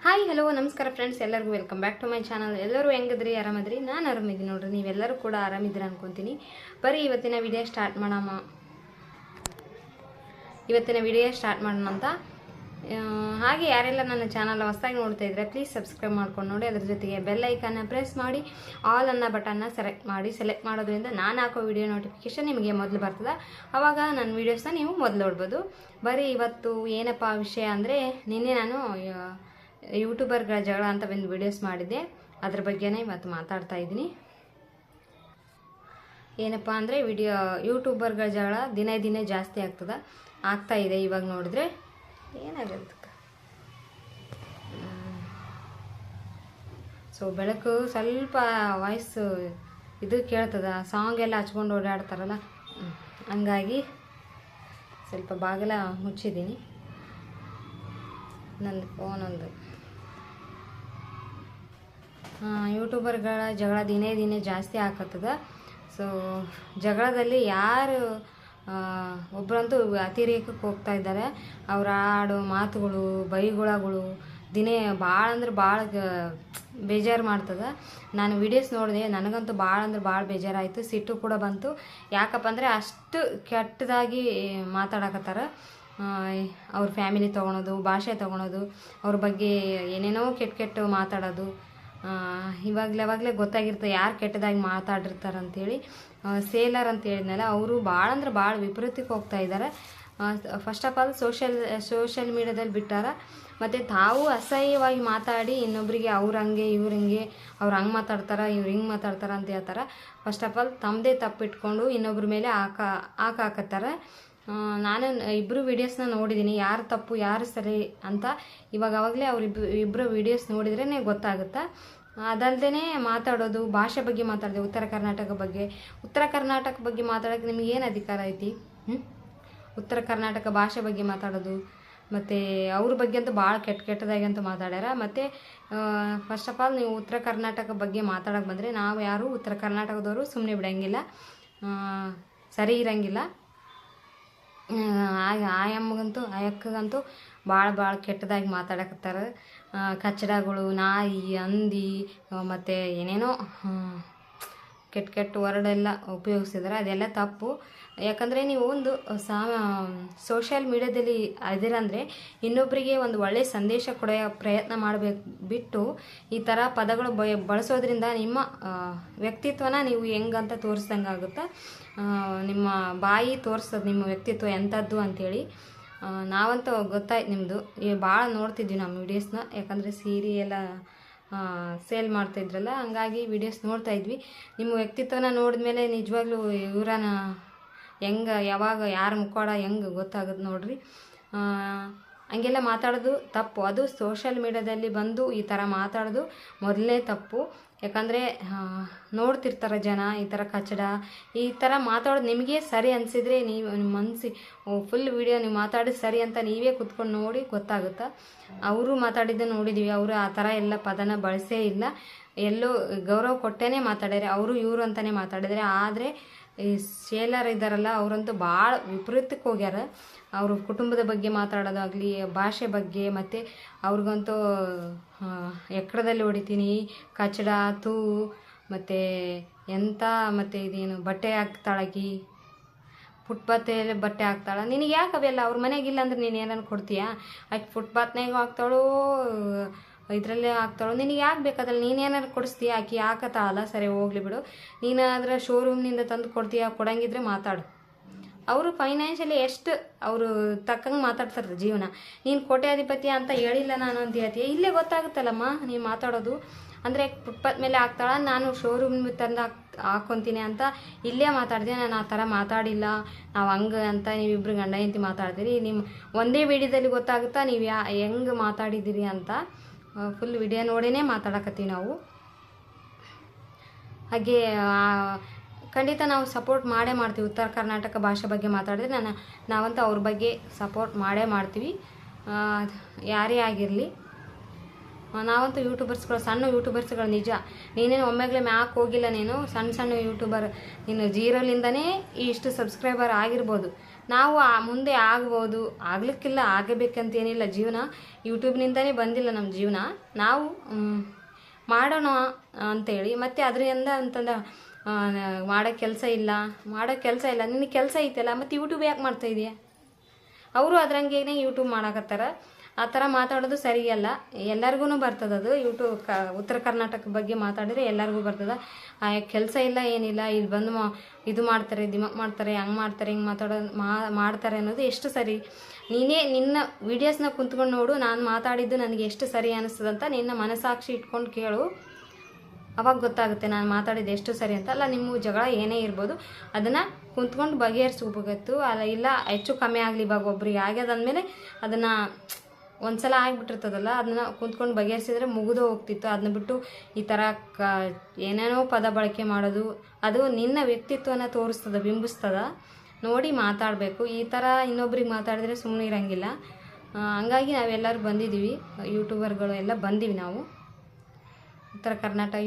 Hi hello ನಮಸ್ಕಾರ friends, ಎಲ್ಲರಿಗೂ welcome back to my channel. ಎಲ್ಲರೂ ಹೆಂಗಿದ್ರಿ? ಆರಾಮದ್ರಿ? ನಾನು ಆರಾಮಿದ್ದೀನಿ ನೋಡ್ರಿ. ನೀವೆಲ್ಲರೂ ಕೂಡ ಆರಾಮಿದ್ದೀರ ಅನ್ಕೊತೀನಿ. ಬರೀ ಇವತ್ತಿನ ವಿಡಿಯೋ ಸ್ಟಾರ್ಟ್ ಮಾಡೋಣ ಅಂತ. ಹಾಗೆ ಯಾರೆಲ್ಲ ನನ್ನ ಚಾನಲ್ ಹೊಸದಾಗಿ ನೋಡ್ತಾ ಇದ್ರೆ ಪ್ಲೀಸ್ ಸಬ್ಸ್ಕ್ರೈಬ್ ಮಾಡ್ಕೊಂಡು ನೋಡಿ. ಅದ್ರ ಜೊತೆಗೆ ಬೆಲ್ ಐಕನ್ನ ಪ್ರೆಸ್ ಮಾಡಿ ಆಲ್ ಅನ್ನೋ ಬಟನ್ನ ಸೆಲೆಕ್ಟ್ ಮಾಡೋದ್ರಿಂದ ನಾನು ಹಾಕೋ ವಿಡಿಯೋ ನೋಟಿಫಿಕೇಶನ್ ನಿಮಗೆ ಮೊದಲು ಬರ್ತದೆ. ಆವಾಗ ನನ್ನ ವೀಡಿಯೋಸ್ನ ನೀವು ಮೊದಲು ನೋಡ್ಬೋದು. ಬರೀ ಇವತ್ತು ಏನಪ್ಪ ವಿಷಯ ಅಂದರೆ, ನಿನ್ನೆ ನಾನು ಯೂಟ್ಯೂಬರ್ಗಳ ಜಗಳ ಅಂತ ಒಂದು ವಿಡಿಯೋಸ್ ಮಾಡಿದ್ದೆ. ಅದ್ರ ಬಗ್ಗೆನೇ ಇವತ್ತು ಮಾತಾಡ್ತಾ ಇದ್ದೀನಿ. ಏನಪ್ಪ ಅಂದರೆ, ಯೂಟ್ಯೂಬರ್ಗಳ ಜಗಳ ದಿನೇ ಜಾಸ್ತಿ ಆಗ್ತಾ ಇದೆ. ಇವಾಗ ನೋಡಿದ್ರೆ ಏನಾಗುತ್ತೆ, ಸೊ ಬೆಳಕು ಸ್ವಲ್ಪ ವಾಯ್ಸ್ ಇದು ಕೇಳ್ತದ, ಸಾಂಗ್ ಎಲ್ಲ ಹಚ್ಕೊಂಡು ಓಡಾಡ್ತಾರಲ್ಲ, ಹಂಗಾಗಿ ಸ್ವಲ್ಪ ಬಾಗಿಲ ಮುಚ್ಚಿದ್ದೀನಿ. ನನ್ನ ಫೋನೊಂದು ಯೂಟ್ಯೂಬರ್ಗಳ ಜಗಳ ದಿನೇ ಜಾಸ್ತಿ ಆಗತ್ತದ. ಸೊ ಜಗಳದಲ್ಲಿ ಯಾರು ಒಬ್ಬರಂತೂ ಅತಿರೇಕಕ್ಕೆ ಹೋಗ್ತಾ ಇದ್ದಾರೆ. ಅವ್ರ ಆಡೋ ಮಾತುಗಳು, ಬೈಗುಳಗಳು ಭಾಳ ಅಂದ್ರೆ ಭಾಳ ಬೇಜಾರು ಮಾಡ್ತದೆ. ನಾನು ವಿಡಿಯೋಸ್ ನೋಡಿದೆ, ನನಗಂತೂ ಭಾಳ ಅಂದ್ರೆ ಭಾಳ ಬೇಜಾರಾಯಿತು, ಸಿಟ್ಟು ಕೂಡ ಬಂತು. ಯಾಕಪ್ಪ ಅಂದರೆ ಅಷ್ಟು ಕೆಟ್ಟದಾಗಿ ಮಾತಾಡಕತ್ತಾರ. ಅವ್ರ ಫ್ಯಾಮಿಲಿ ತೊಗೊಳೋದು, ಭಾಷೆ ತೊಗೊಳೋದು, ಅವ್ರ ಬಗ್ಗೆ ಏನೇನೋ ಕೆಟ್ಟ ಮಾತಾಡೋದು. ಇವಾಗಲೇ ಗೊತ್ತಾಗಿರ್ತದೆ ಯಾರು ಕೆಟ್ಟದಾಗಿ ಮಾತಾಡಿರ್ತಾರಂತೇಳಿ. ಸೇಲರ್ ಅಂತ ಹೇಳಿದ್ನಲ್ಲ, ಅವರು ಭಾಳ ಅಂದ್ರೆ ಭಾಳ ವಿಪರೀತಕ್ಕೆ ಹೋಗ್ತಾ ಇದ್ದಾರೆ. ಫಸ್ಟ್ ಆಫ್ ಆಲ್ ಸೋಷಿಯಲ್ ಮೀಡಿಯಾದಲ್ಲಿ ಬಿಟ್ಟಾರ. ಮತ್ತು ತಾವು ಅಸಹ್ಯವಾಗಿ ಮಾತಾಡಿ ಇನ್ನೊಬ್ಬರಿಗೆ ಅವ್ರು ಹಂಗೆ ಇವ್ರು ಹಿಂಗೆ, ಅವ್ರು ಹಂಗೆ ಮಾತಾಡ್ತಾರೆ, ಇವ್ರು ಹಿಂಗೆ ಮಾತಾಡ್ತಾರೆ ಅಂತ ಹೇಳ್ತಾರೆ. ಫಸ್ಟ್ ಆಫ್ ಆಲ್ ತಮ್ಮದೇ ತಪ್ಪಿಟ್ಕೊಂಡು ಇನ್ನೊಬ್ಬರ ಮೇಲೆ ಹಾಕತ್ತಾರೆ. ನಾನು ಇಬ್ಬರು ವೀಡಿಯೋಸ್ನ ನೋಡಿದ್ದೀನಿ, ಯಾರು ತಪ್ಪು ಯಾರು ಸರಿ ಅಂತ. ಅವಾಗಲೇ ಇಬ್ಬರು ವೀಡಿಯೋಸ್ ನೋಡಿದ್ರೇ ಗೊತ್ತಾಗುತ್ತೆ. ಅದಲ್ಲದೆ ಮಾತಾಡೋದು, ಭಾಷೆ ಬಗ್ಗೆ ಮಾತಾಡಿದೆ, ಉತ್ತರ ಕರ್ನಾಟಕ ಬಗ್ಗೆ ಮಾತಾಡೋಕ್ಕೆ ನಿಮ್ಗೆ ಏನು ಅಧಿಕಾರ ಐತಿ? ಉತ್ತರ ಕರ್ನಾಟಕ ಭಾಷೆ ಬಗ್ಗೆ ಮಾತಾಡೋದು, ಮತ್ತು ಅವ್ರ ಬಗ್ಗೆ ಅಂತೂ ಭಾಳ ಕೆಟ್ಟದಾಗಿ ಅಂತೂ ಮಾತಾಡ್ಯಾರ. ಮತ್ತು ಫಸ್ಟ್ ಆಫ್ ಆಲ್ ನೀವು ಉತ್ತರ ಕರ್ನಾಟಕ ಬಗ್ಗೆ ಮಾತಾಡೋಕೆ ಬಂದರೆ, ನಾವು ಯಾರು ಉತ್ತರ ಕರ್ನಾಟಕದವರು ಸುಮ್ಮನೆ ಬಿಡೋಂಗಿಲ್ಲ, ಸರಿ ಇರೋಂಗಿಲ್ಲ. ಆಯಕ್ಕಗಂತೂ ಭಾಳ ಕೆಟ್ಟದಾಗಿ ಮಾತಾಡಕತ್ತಾರೆ. ಕಚ್ಚಡಗಳು, ನಾಯಿ, ಹಂದಿ, ಮತ್ತು ಏನೇನೋ ಕೆಟ್ಟ ವರ್ಡೆಲ್ಲ ಉಪಯೋಗಿಸಿದ್ದಾರೆ. ಅದೆಲ್ಲ ತಪ್ಪು. ಯಾಕಂದರೆ ನೀವು ಒಂದು ಸೋಷಿಯಲ್ ಮೀಡಿಯಾದಲ್ಲಿ ಅದಿರಂದರೆ ಇನ್ನೊಬ್ಬರಿಗೆ ಒಂದು ಒಳ್ಳೆಯ ಸಂದೇಶ ಕೊಡೋ ಪ್ರಯತ್ನ ಮಾಡಬೇಕು ಬಿಟ್ಟು ಈ ಥರ ಪದಗಳು ಬಳಸೋದ್ರಿಂದ ನಿಮ್ಮ ವ್ಯಕ್ತಿತ್ವನ ನೀವು ಹೆಂಗಂತ ತೋರಿಸ್ದಂಗೆ ಆಗುತ್ತೆ. ನಿಮ್ಮ ಬಾಯಿ ತೋರಿಸೋದು ನಿಮ್ಮ ವ್ಯಕ್ತಿತ್ವ ಎಂಥದ್ದು ಅಂಥೇಳಿ. ನಾವಂತೂ ಗೊತ್ತಾಯ್ತು ನಿಮ್ಮದು, ಭಾಳ ನೋಡ್ತಿದ್ವಿ ನಮ್ಮ ವೀಡಿಯೋಸ್ನ. ಯಾಕಂದರೆ ಸೀರೆ ಎಲ್ಲ ಸೇಲ್ ಮಾಡ್ತಾಯಿದ್ರಲ್ಲ, ಹಂಗಾಗಿ ವೀಡಿಯೋಸ್ ನೋಡ್ತಾಯಿದ್ವಿ. ನಿಮ್ಮ ವ್ಯಕ್ತಿತ್ವನ ನೋಡಿದ್ಮೇಲೆ ನಿಜವಾಗ್ಲೂ ಇವರನ್ನ ಯಾವಾಗ ಯಾರ ಮುಖವಾಡ ಹೆಂಗೆ ಗೊತ್ತಾಗುತ್ತೆ ನೋಡ್ರಿ. ಹಂಗೆಲ್ಲ ಮಾತಾಡೋದು ತಪ್ಪು. ಅದು ಸೋಷಿಯಲ್ ಮೀಡಿಯಾದಲ್ಲಿ ಬಂದು ಈ ಥರ ಮಾತಾಡೋದು ಮೊದಲನೇ ತಪ್ಪು. ಯಾಕಂದರೆ ನೋಡ್ತಿರ್ತಾರೆ ಜನ, ಈ ಥರ ಕಚ್ಚಡ ಈ ಥರ ಮಾತಾಡೋದು ನಿಮಗೆ ಸರಿ ಅನಿಸಿದರೆ ನೀವು ನಿಮ್ಮ ಮನಸ್ಸಿಗೆ ಫುಲ್ ವಿಡಿಯೋ ನೀವು ಮಾತಾಡೋದು ಸರಿ ಅಂತ ನೀವೇ ಕುತ್ಕೊಂಡು ನೋಡಿ ಗೊತ್ತಾಗುತ್ತೆ. ಅವರು ಮಾತಾಡಿದ್ದು ನೋಡಿದ್ದೀವಿ, ಅವರು ಆ ಥರ ಎಲ್ಲ ಪದನ ಬಳಸೇ ಇಲ್ಲ, ಎಲ್ಲೋ ಗೌರವ ಕೊಟ್ಟೇ ಮಾತಾಡ್ಯಾರೆ. ಅವರು ಇವರು ಅಂತಲೇ ಮಾತಾಡಿದರೆ. ಆದರೆ ಈ ಸೇಲರ್ ಇದ್ದಾರಲ್ಲ, ಅವರಂತೂ ಭಾಳ ವಿಪರೀತಕ್ಕೆ ಹೋಗ್ಯಾರ. ಅವರು ಕುಟುಂಬದ ಬಗ್ಗೆ ಮಾತಾಡೋದಾಗಲಿ, ಭಾಷೆ ಬಗ್ಗೆ, ಮತ್ತು ಅವ್ರಿಗಂತೂ ಎಕ್ಕಡದಲ್ಲಿ ಹೊಡಿತೀನಿ, ಕಚ್ಚಡ, ತೂ, ಮತ್ತು ಮತ್ತು ಇದೇನು ಬಟ್ಟೆ ಹಾಕ್ತಾಳಕಿ, ಫುಟ್ಪಾತಲ್ಲಿ ಬಟ್ಟೆ ಹಾಕ್ತಾಳೆ. ನಿನಗೆ ಯಾಕೆ ಅವೆಲ್ಲ? ಅವ್ರ ಮನೆಗಿಲ್ಲ ಅಂದ್ರೆ ನೀನು ಏನಾರು ಕೊಡ್ತೀಯಾ? ಆಕೆ ಫುಟ್ಪಾತ್ನಾಗ ಹಾಕ್ತಾಳೋ ಇದರಲ್ಲೇ ಹಾಕ್ತಾಳೋ, ನಿನಗೆ ಯಾಕೆ ಬೇಕಾದಲ್ಲಿ ನೀನೇನಾರು ಕೊಡಿಸ್ತೀಯ? ಆಕೆ ಹಾಕತ್ತಾಳಲ್ಲ, ಸರಿ ಹೋಗ್ಲಿ ಬಿಡು. ನೀನಾದ್ರೆ ಶೋರೂಮ್ನಿಂದ ತಂದು ಕೊಡ್ತೀಯ, ಕೊಡಂಗಿದ್ರೆ ಮಾತಾಡು. ಅವರು ಫೈನಾನ್ಷಿಯಲಿ ಎಷ್ಟು ಅವರು ತಕ್ಕಂಗೆ ಮಾತಾಡ್ತಾರೆ ಜೀವನ. ನೀನು ಕೋಟ್ಯಾಧಿಪತಿ ಅಂತ ಹೇಳಿಲ್ಲ ನಾನು ಅಂತ ಹೇಳ್ತೀಯ, ಇಲ್ಲೇ ಗೊತ್ತಾಗುತ್ತಲ್ಲಮ್ಮ ನೀನು ಮಾತಾಡೋದು. ಅಂದರೆ ಫುಟ್ಪಾತ್ ಮೇಲೆ ಹಾಕ್ತಾಳ, ನಾನು ಶೋರೂಮ್ ತಂದು ಹಾಕ್ಕೊತೀನಿ ಅಂತ ಇಲ್ಲೇ ಮಾತಾಡ್ತೀನಿ. ನಾನು ಆ ಥರ ಮಾತಾಡಿಲ್ಲ, ನಾವು ಹಂಗೆ ಅಂತ ನೀವಿಬ್ರು ಗಂಡ ಹೆಂಡತಿ ಮಾತಾಡ್ತೀರಿ. ನಿಮ್ಮ ಒಂದೇ ವಿಡಿಯೋದಲ್ಲಿ ಗೊತ್ತಾಗುತ್ತಾ ನೀವು ಹೆಂಗೆ ಮಾತಾಡಿದ್ದೀರಿ ಅಂತ. ಫುಲ್ ವಿಡಿಯೋ ನೋಡಿನೇ ಮಾತಾಡಕತ್ತೀವಿ ನಾವು. ಹಾಗೆ ಖಂಡಿತ ನಾವು ಸಪೋರ್ಟ್ ಮಾಡೇ ಮಾಡ್ತೀವಿ. ಉತ್ತರ ಕರ್ನಾಟಕ ಭಾಷೆ ಬಗ್ಗೆ ಮಾತಾಡಿದ್ರೆ ನಾವಂತೂ ಅವ್ರ ಬಗ್ಗೆ ಸಪೋರ್ಟ್ ಮಾಡೇ ಮಾಡ್ತೀವಿ, ಯಾರೇ ಆಗಿರಲಿ. ನಾವಂತೂ ಯೂಟ್ಯೂಬರ್ಸ್ಗಳು, ಸಣ್ಣ ಯೂಟ್ಯೂಬರ್ಸ್ಗಳು. ನಿಜ ನೀನೇನು ಒಮ್ಮೆಗ್ಲೇ ಮ್ಯಾಕ್ ಹೋಗಿಲ್ಲ, ನೀನು ಸಣ್ಣ ಯೂಟ್ಯೂಬರ್. ನೀನು ಜೀರೋಲಿಂದನೇ ಇಷ್ಟು ಸಬ್ಸ್ಕ್ರೈಬರ್ ಆಗಿರ್ಬೋದು. ನಾವು ಮುಂದೆ ಆಗ್ಬೋದು, ಆಗ್ಲಿಕ್ಕಿಲ್ಲ, ಆಗಬೇಕಂತೇನಿಲ್ಲ. ಜೀವನ ಯೂಟ್ಯೂಬ್ನಿಂದನೇ ಬಂದಿಲ್ಲ ನಮ್ಮ ಜೀವನ. ನಾವು ಮಾಡೋಣ ಅಂತೇಳಿ ಮತ್ತು ಅದರಿಂದ ಅಂತಂದ ಮಾಡೋ ಕೆಲಸ ಇಲ್ಲ ನಿನಗೆ ಕೆಲಸ ಐತಲ್ಲ, ಮತ್ತು ಯೂಟ್ಯೂಬ್ ಯಾಕೆ ಮಾಡ್ತಾಯಿದೀಯ? ಅವರು ಅದರಂಗೇನೆ ಯೂಟ್ಯೂಬ್ ಮಾಡಕತ್ತಾರ. ಆ ಥರ ಮಾತಾಡೋದು ಸರಿಯಲ್ಲ. ಎಲ್ಲರಿಗೂ ಬರ್ತದೆ ಅದು. ಉತ್ತರ ಕರ್ನಾಟಕ ಬಗ್ಗೆ ಮಾತಾಡಿದ್ರೆ ಎಲ್ಲರಿಗೂ ಬರ್ತದೆ. ಕೆಲಸ ಇಲ್ಲ, ಏನಿಲ್ಲ, ಇಲ್ಲಿ ಬಂದು ಇದು ಮಾಡ್ತಾರೆ, ದಿಮಾಕ್ ಮಾಡ್ತಾರೆ, ಹಂಗೆ ಮಾಡ್ತಾರೆ, ಹಿಂಗೆ ಮಾಡ್ತಾರೆ ಅನ್ನೋದು ಎಷ್ಟು ಸರಿ? ನೀನೇ ನಿನ್ನ ವೀಡಿಯೋಸ್ನ ಕುಂತ್ಕೊಂಡು ನೋಡು, ನಾನು ಮಾತಾಡಿದ್ದು ನನಗೆ ಎಷ್ಟು ಸರಿ ಅನ್ನಿಸ್ತದಂತ ನಿನ್ನ ಮನಸ್ಸಾಕ್ಷಿ ಇಟ್ಕೊಂಡು ಕೇಳು. ಅವಾಗ ಗೊತ್ತಾಗುತ್ತೆ ನಾನು ಮಾತಾಡಿದ್ದು ಎಷ್ಟು ಸರಿ ಅಂತ. ಅಲ್ಲ, ನಿಮ್ಮ ಜಗಳ ಏನೇ ಇರ್ಬೋದು, ಅದನ್ನು ಕುಂತ್ಕೊಂಡು ಬಗೆಹರಿಸ್ಕೋಬೇಕಿತ್ತು. ಅಲ್ಲ, ಇಲ್ಲ ಹೆಚ್ಚು ಕಮ್ಮಿ ಆಗಲಿ, ಇವಾಗ ಒಬ್ರಿಗೆ ಆಗ್ಯದಂದಮೇಲೆ ಅದನ್ನು ಒಂದ್ಸಲ ಆಗಿಬಿಟ್ಟಿರ್ತದಲ್ಲ, ಅದನ್ನು ಕುಂತ್ಕೊಂಡು ಬಗೆಹರಿಸಿದ್ರೆ ಮುಗಿದು ಹೋಗ್ತಿತ್ತು. ಅದನ್ನ ಬಿಟ್ಟು ಈ ಥರ ಏನೇನೋ ಪದ ಬಳಕೆ ಮಾಡೋದು, ಅದು ನಿನ್ನ ವ್ಯಕ್ತಿತ್ವನ ತೋರಿಸ್ತದ, ಬಿಂಬಿಸ್ತದ. ನೋಡಿ ಮಾತಾಡಬೇಕು. ಈ ಥರ ಇನ್ನೊಬ್ರಿಗೆ ಮಾತಾಡಿದ್ರೆ ಸುಮ್ಮನೆ ಇರೋಂಗಿಲ್ಲ. ಹಂಗಾಗಿ ನಾವೆಲ್ಲರೂ ಬಂದಿದ್ದೀವಿ, ಯೂಟ್ಯೂಬರ್ಗಳು ಎಲ್ಲ ಬಂದೀವಿ ನಾವು. ಉತ್ತರ ಕರ್ನಾಟಕ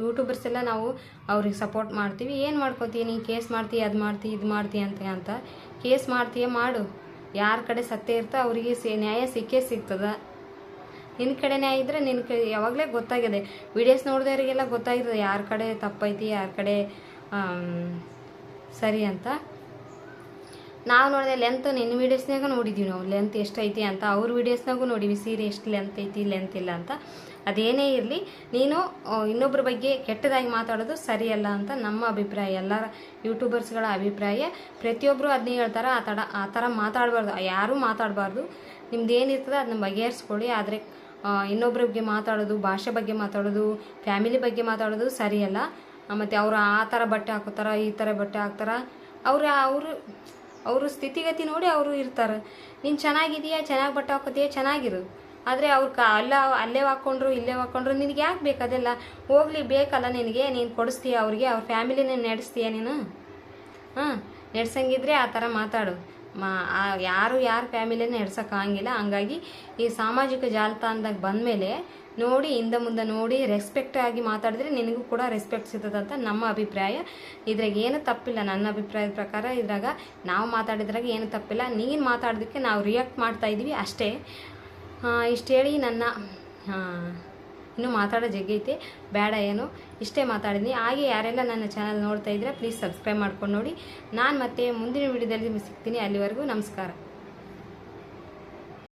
ಯೂಟ್ಯೂಬರ್ಸ್ ಎಲ್ಲ ನಾವು ಅವ್ರಿಗೆ ಸಪೋರ್ಟ್ ಮಾಡ್ತೀವಿ. ಏನು ಮಾಡ್ಕೊತೀಯ ನೀನು? ಕೇಸ್ ಮಾಡ್ತೀಯ, ಅದು ಮಾಡ್ತೀಯ, ಇದು ಮಾಡ್ತೀಯ ಅಂತ ಕೇಸ್ ಮಾಡ್ತೀಯ, ಮಾಡು. ಯಾರ ಕಡೆ ಸತ್ಯ ಇರ್ತೋ ಅವರಿಗೆ ನ್ಯಾಯ ಸಿಕ್ಕೇ ಸಿಗ್ತದೆ. ನಿನ್ನ ಕಡೆ ನ್ಯಾಯ ಇದ್ದರೆ ಯಾವಾಗಲೇ ಗೊತ್ತಾಗಿದೆ. ವಿಡಿಯೋಸ್ ನೋಡಿದವರಿಗೆಲ್ಲ ಗೊತ್ತಾಗಿರ್ತದೆ ಯಾರ ಕಡೆ ತಪ್ಪೈತಿ, ಯಾರ ಕಡೆ ಸರಿ ಅಂತ. ನಾವು ನೋಡಿದೆ ಲೆಂತ್ ನಿನ್ನ ವೀಡಿಯೋಸ್ನಾಗ ನೋಡಿದ್ದೀವಿ ನಾವು, ಲೆಂತ್ ಎಷ್ಟೈತಿ ಅಂತ. ಅವ್ರ ವೀಡಿಯೋಸ್ನಾಗೂ ನೋಡಿವಿ ಸೀರೆ ಎಷ್ಟು ಲೆಂತ್ ಐತಿ, ಲೆಂತ್ ಇಲ್ಲ ಅಂತ. ಅದೇನೇ ಇರಲಿ, ನೀನು ಇನ್ನೊಬ್ಬರ ಬಗ್ಗೆ ಕೆಟ್ಟದಾಗಿ ಮಾತಾಡೋದು ಸರಿಯಲ್ಲ ಅಂತ ನಮ್ಮ ಅಭಿಪ್ರಾಯ, ಎಲ್ಲರ ಯೂಟ್ಯೂಬರ್ಸ್ಗಳ ಅಭಿಪ್ರಾಯ. ಪ್ರತಿಯೊಬ್ಬರು ಅದನ್ನೇ ಹೇಳ್ತಾರೆ, ಆ ಥರ ಮಾತಾಡಬಾರ್ದು, ಯಾರೂ ಮಾತಾಡಬಾರ್ದು. ನಿಮ್ದು ಏನಿರ್ತದೆ ಅದನ್ನ ಬಗೆಹರಿಸ್ಕೊಳ್ಳಿ. ಆದರೆ ಇನ್ನೊಬ್ಬರ ಬಗ್ಗೆ ಮಾತಾಡೋದು, ಭಾಷೆ ಬಗ್ಗೆ ಮಾತಾಡೋದು, ಫ್ಯಾಮಿಲಿ ಬಗ್ಗೆ ಮಾತಾಡೋದು ಸರಿಯಲ್ಲ. ಮತ್ತು ಅವರು ಆ ಥರ ಬಟ್ಟೆ ಹಾಕೋತಾರ, ಈ ಥರ ಬಟ್ಟೆ ಹಾಕ್ತಾರೆ, ಅವರು ಸ್ಥಿತಿಗತಿ ನೋಡಿ ಅವರು ಇರ್ತಾರೆ. ನೀನು ಚೆನ್ನಾಗಿದೆಯಾ, ಚೆನ್ನಾಗಿ ಬಟ್ಟೆ ಹಾಕೋತೀಯ, ಚೆನ್ನಾಗಿರು. ಆದರೆ ಅವ್ರು ಅಲ್ಲೇ ಹಾಕ್ಕೊಂಡ್ರು, ಇಲ್ಲೇ ಹಾಕ್ಕೊಂಡ್ರು, ನಿನಗೆ ಯಾಕೆ ಬೇಕು ಅದೆಲ್ಲ? ಹೋಗ್ಲಿ, ಬೇಕಲ್ಲ ನಿನಗೆ, ನೀನು ಕೊಡಿಸ್ತೀಯ ಅವ್ರಿಗೆ, ಅವ್ರ ಫ್ಯಾಮಿಲಿನೇ ನಡೆಸ್ತೀಯ ನೀನು. ನಡೆಸಂಗಿದ್ರೆ ಆ ಥರ ಮಾತಾಡು. ಯಾರ ಫ್ಯಾಮಿಲಿನೇ ನಡೆಸೋಕ್ಕಾಗಿಲ್ಲ. ಹಂಗಾಗಿ ಈ ಸಾಮಾಜಿಕ ಜಾಲತಾಣದಾಗ ಬಂದಮೇಲೆ ನೋಡಿ, ಹಿಂದೆ ಮುಂದೆ ನೋಡಿ ರೆಸ್ಪೆಕ್ಟ್ ಆಗಿ ಮಾತಾಡಿದ್ರೆ ನಿನಗೂ ಕೂಡ ರೆಸ್ಪೆಕ್ಟ್ ಸಿಗ್ತದಂತ ನಮ್ಮ ಅಭಿಪ್ರಾಯ. ಇದ್ರಾಗ ಏನು ತಪ್ಪಿಲ್ಲ. ನನ್ನ ಅಭಿಪ್ರಾಯದ ಪ್ರಕಾರ ಇದ್ರಾಗ ನಾವು ಮಾತಾಡಿದ್ರಾಗ ಏನು ತಪ್ಪಿಲ್ಲ. ನೀನು ಮಾತಾಡೋದಕ್ಕೆ ನಾವು ರಿಯಾಕ್ಟ್ ಮಾಡ್ತಾಯಿದ್ವಿ ಅಷ್ಟೇ. ಇಷ್ಟು ಹೇಳಿ ನನ್ನ ಇನ್ನೂ ಮಾತಾಡೋ ಜಗ್ಗೈತೆ, ಬೇಡ ಏನು, ಇಷ್ಟೇ ಮಾತಾಡಿದ್ದೀನಿ. ಹಾಗೆ ಯಾರೆಲ್ಲ ನನ್ನ ಚಾನಲ್ ನೋಡ್ತಾ ಇದ್ರೆ ಪ್ಲೀಸ್ ಸಬ್ಸ್ಕ್ರೈಬ್ ಮಾಡ್ಕೊಂಡು ನೋಡಿ. ನಾನು ಮತ್ತೆ ಮುಂದಿನ ವಿಡಿಯೋದಲ್ಲಿ ಸಿಗ್ತೀನಿ. ಅಲ್ಲಿವರೆಗೂ ನಮಸ್ಕಾರ.